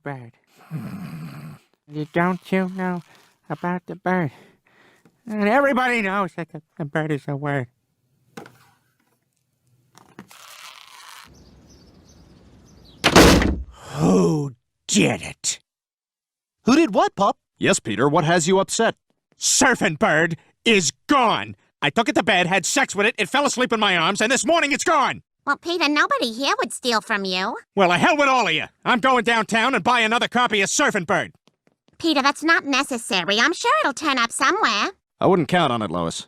Bird. Don't you know about the bird? And everybody knows that the bird is a word. Who did it? Who did what, Pop? Yes, Peter, what has you upset? Surfin' bird is gone. I took it to bed, had sex with it, it fell asleep in my arms, and this morning it's gone. Well, Peter, nobody here would steal from you. Well, the hell with all of you. I'm going downtown and buy another copy of Surfin' Bird. Peter, that's not necessary. I'm sure it'll turn up somewhere. I wouldn't count on it, Lois.